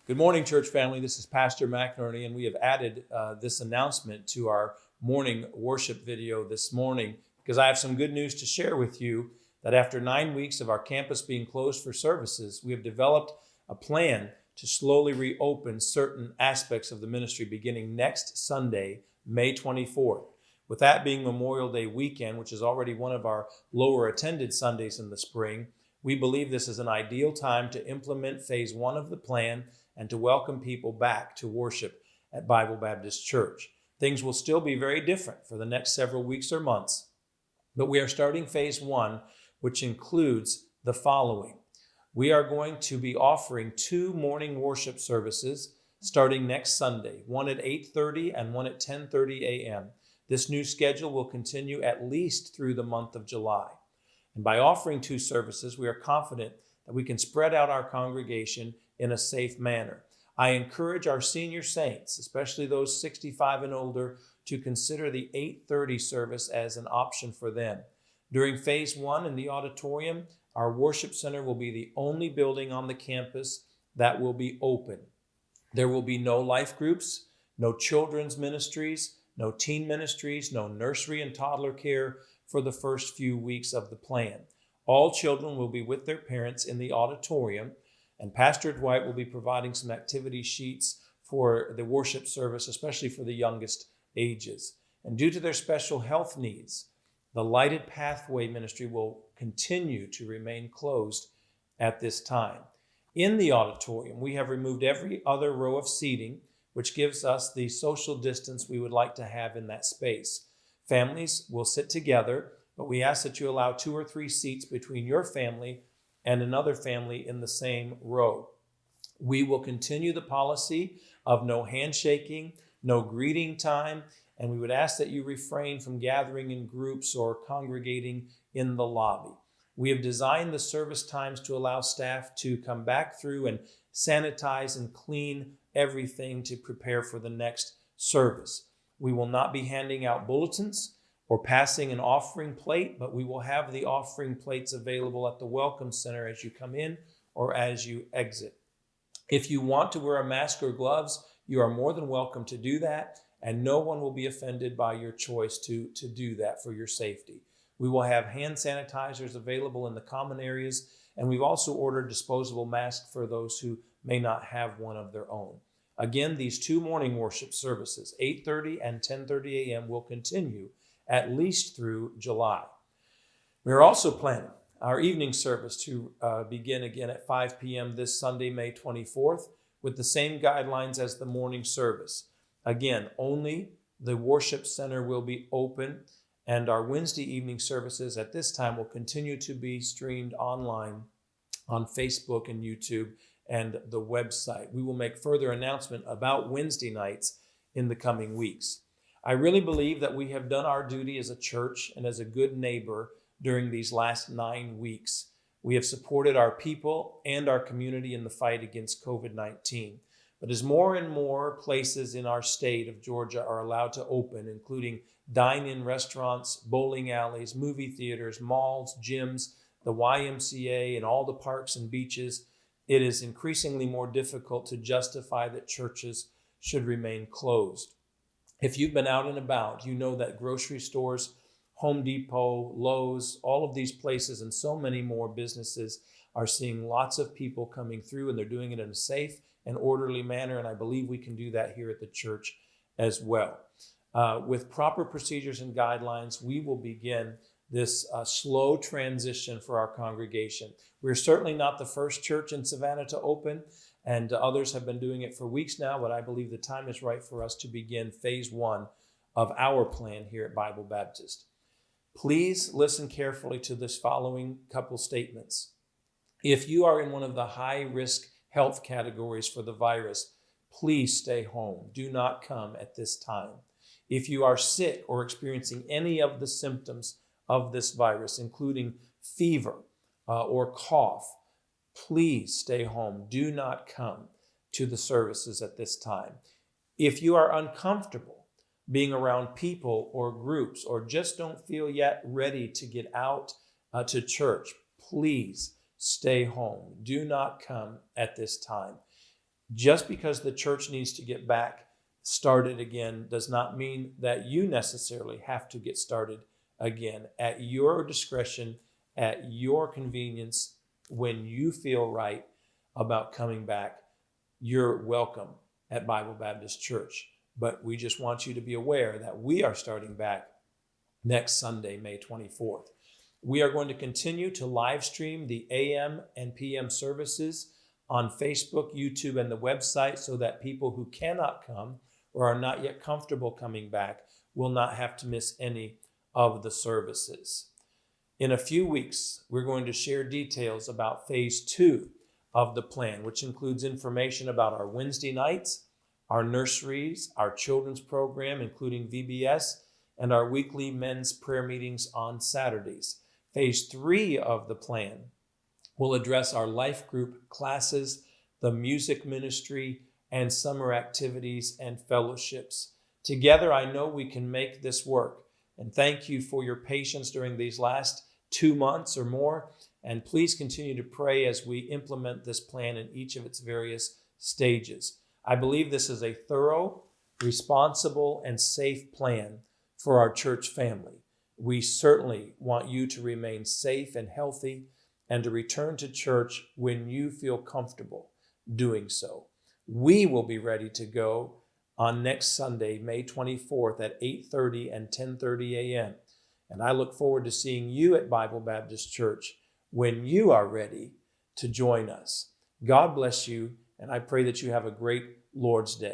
Good morning, church family. This is Pastor McNerney, and we have added this announcement to our morning worship video this morning because I have some good news to share with you that after 9 weeks of our campus being closed for services, we have developed a plan to slowly reopen certain aspects of the ministry beginning next Sunday, May 24th. With that being Memorial Day weekend, which is already one of our lower attended Sundays in the spring, we believe this is an ideal time to implement phase one of the plan and to welcome people back to worship at Bible Baptist Church. Things will still be very different for the next several weeks or months, but we are starting phase one, which includes the following. We are going to be offering 2 morning worship services starting next Sunday, one at 8:30 and one at 10:30 a.m. This new schedule will continue at least through the month of July. And by offering 2 services, we are confident that we can spread out our congregation in a safe manner. I encourage our senior saints, especially those 65 and older, to consider the 8:30 service as an option for them. During phase one in the auditorium, our worship center will be the only building on the campus that will be open. There will be no life groups, no children's ministries, no teen ministries, no nursery and toddler care for the first few weeks of the plan. All children will be with their parents in the auditorium, and Pastor Dwight will be providing some activity sheets for the worship service, especially for the youngest ages. And due to their special health needs, the Lighted Pathway Ministry will continue to remain closed at this time. In the auditorium, we have removed every other row of seating, which gives us the social distance we would like to have in that space. Families will sit together, but we ask that you allow 2 or 3 seats between your family and another family in the same row. We will continue the policy of no handshaking, no greeting time, and we would ask that you refrain from gathering in groups or congregating in the lobby. We have designed the service times to allow staff to come back through and sanitize and clean everything to prepare for the next service. We will not be handing out bulletins or passing an offering plate, but we will have the offering plates available at the Welcome Center as you come in or as you exit. If you want to wear a mask or gloves, you are more than welcome to do that, and no one will be offended by your choice to do that for your safety. We will have hand sanitizers available in the common areas, and we've also ordered disposable masks for those who may not have one of their own. Again, these 2 morning worship services, 8:30 and 10:30 a.m., will continue at least through July. We are also planning our evening service to begin again at 5 p.m. this Sunday, May 24th, with the same guidelines as the morning service. Again, only the worship center will be open, and our Wednesday evening services at this time will continue to be streamed online on Facebook and YouTube and the website. We will make further announcement about Wednesday nights in the coming weeks. I really believe that we have done our duty as a church and as a good neighbor during these last 9 weeks. We have supported our people and our community in the fight against COVID-19. But as more and more places in our state of Georgia are allowed to open, including dine-in restaurants, bowling alleys, movie theaters, malls, gyms, the YMCA, and all the parks and beaches, it is increasingly more difficult to justify that churches should remain closed. If you've been out and about, you know that grocery stores, Home Depot, Lowe's, all of these places and so many more businesses are seeing lots of people coming through, and they're doing it in a safe and orderly manner, and I believe we can do that here at the church as well. With proper procedures and guidelines, we will begin this slow transition for our congregation. We're certainly not the first church in Savannah to open, and others have been doing it for weeks now, but I believe the time is right for us to begin phase one of our plan here at Bible Baptist. Please listen carefully to this following couple statements. If you are in one of the high-risk health categories for the virus, please stay home. Do not come at this time. If you are sick or experiencing any of the symptoms of this virus, including fever or cough, please stay home. Do not come to the services at this time. If you are uncomfortable being around people or groups, or just don't feel yet ready to get out to church, please stay home. Do not come at this time. Just because the church needs to get back started again does not mean that you necessarily have to get started again. At your discretion, at your convenience, when you feel right about coming back, you're welcome at Bible Baptist Church. But we just want you to be aware that we are starting back next Sunday, May 24th. We are going to continue to live stream the AM and PM services on Facebook, YouTube, and the website so that people who cannot come or are not yet comfortable coming back will not have to miss any of the services. In a few weeks, we're going to share details about phase 2 of the plan, which includes information about our Wednesday nights, our nurseries, our children's program, including VBS, and our weekly men's prayer meetings on Saturdays. Phase 3 of the plan will address our life group classes, the music ministry, and summer activities and fellowships. Together, I know we can make this work. And thank you for your patience during these last 2 months or more. And please continue to pray as we implement this plan in each of its various stages. I believe this is a thorough, responsible, and safe plan for our church family. We certainly want you to remain safe and healthy and to return to church when you feel comfortable doing so. We will be ready to go on next Sunday, May 24th at 8:30 and 10:30 a.m. And I look forward to seeing you at Bible Baptist Church when you are ready to join us. God bless you, and I pray that you have a great Lord's Day.